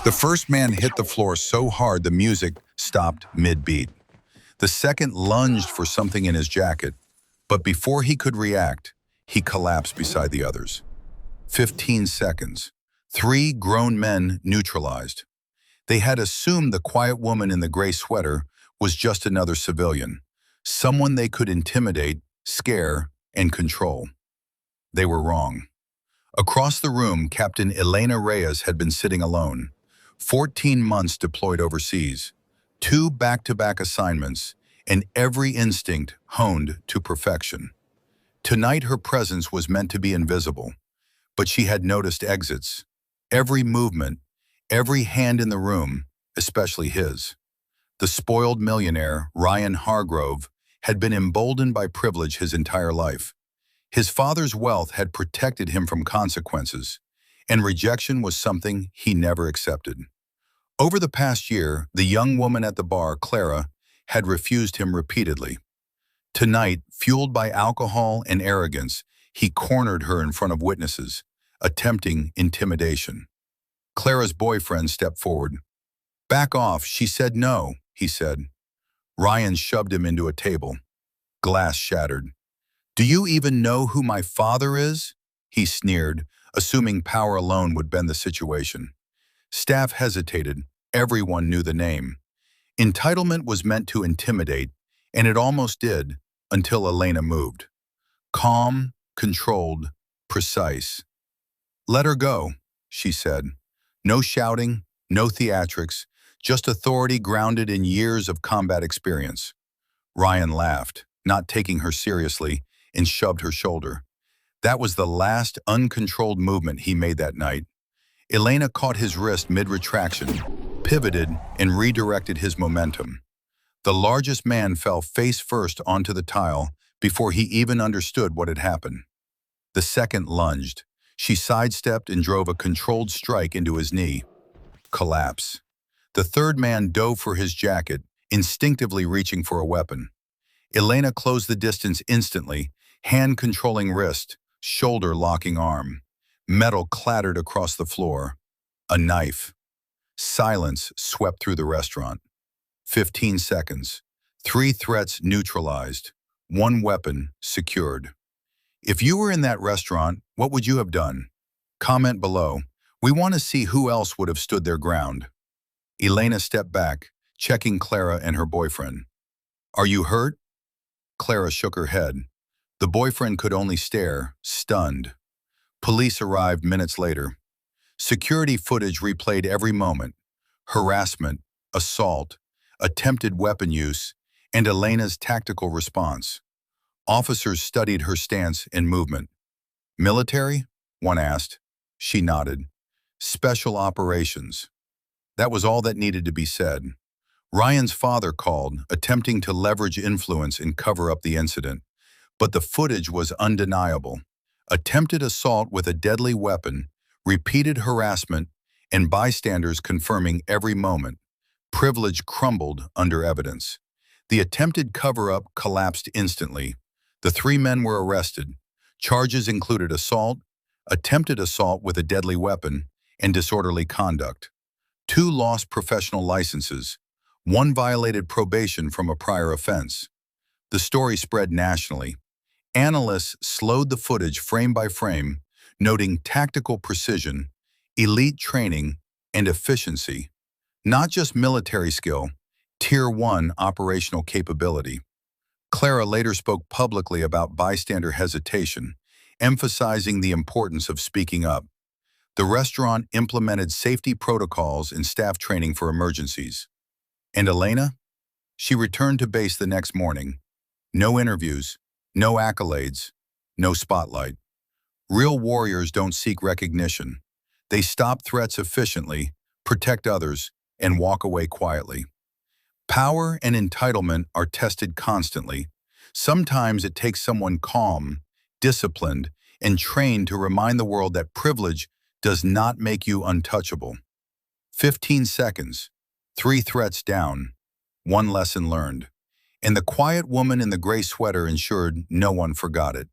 The first man hit the floor so hard the music stopped mid-beat. The second lunged for something in his jacket, but before he could react, he collapsed beside the others. 15 seconds. Three grown men neutralized. They had assumed the quiet woman in the gray sweater was just another civilian, someone they could intimidate, scare, and control. They were wrong. Across the room, Captain Elena Reyes had been sitting alone. 14 months deployed overseas, two back-to-back assignments, and every instinct honed to perfection. Tonight her presence was meant to be invisible, but she had noticed exits. Every movement, every hand in the room, especially his. The spoiled millionaire, Ryan Hargrove, had been emboldened by privilege his entire life. His father's wealth had protected him from consequences, and rejection was something he never accepted. Over the past year, the young woman at the bar, Clara, had refused him repeatedly. Tonight, fueled by alcohol and arrogance, he cornered her in front of witnesses, attempting intimidation. Clara's boyfriend stepped forward. "Back off," she said. "No," he said. Ryan shoved him into a table. Glass shattered. "Do you even know who my father is?" he sneered, assuming power alone would bend the situation. Staff hesitated. Everyone knew the name. Entitlement was meant to intimidate, and it almost did, until Elena moved. Calm, controlled, precise. "Let her go," she said. No shouting, no theatrics, just authority grounded in years of combat experience. Ryan laughed, not taking her seriously, and shoved her shoulder. That was the last uncontrolled movement he made that night. Elena caught his wrist mid-retraction, pivoted, and redirected his momentum. The largest man fell face first onto the tile before he even understood what had happened. The second lunged. She sidestepped and drove a controlled strike into his knee. Collapse. The third man dove for his jacket, instinctively reaching for a weapon. Elena closed the distance instantly, hand controlling wrist, shoulder locking arm. Metal clattered across the floor. A knife. Silence swept through the restaurant. 15 seconds. Three threats neutralized. One weapon secured. If you were in that restaurant, what would you have done? Comment below. We want to see who else would have stood their ground. Elena stepped back, checking Clara and her boyfriend. "Are you hurt?" Clara shook her head. The boyfriend could only stare, stunned. Police arrived minutes later. Security footage replayed every moment. Harassment, assault, attempted weapon use, and Elena's tactical response. Officers studied her stance and movement. "Military?" one asked. She nodded. "Special operations." That was all that needed to be said. Ryan's father called, attempting to leverage influence and cover up the incident. But the footage was undeniable. Attempted assault with a deadly weapon, repeated harassment, and bystanders confirming every moment. Privilege crumbled under evidence. The attempted cover-up collapsed instantly. The three men were arrested. Charges included assault, attempted assault with a deadly weapon, and disorderly conduct. Two lost professional licenses. One violated probation from a prior offense. The story spread nationally. Analysts slowed the footage frame by frame, noting tactical precision, elite training, and efficiency. Not just military skill, Tier 1 operational capability. Clara later spoke publicly about bystander hesitation, emphasizing the importance of speaking up. The restaurant implemented safety protocols and staff training for emergencies. And Elena? She returned to base the next morning. No interviews, no accolades, no spotlight. Real warriors don't seek recognition. They stop threats efficiently, protect others, and walk away quietly. Power and entitlement are tested constantly. Sometimes it takes someone calm, disciplined, and trained to remind the world that privilege does not make you untouchable. 15 seconds, three threats down, one lesson learned. And the quiet woman in the gray sweater ensured no one forgot it.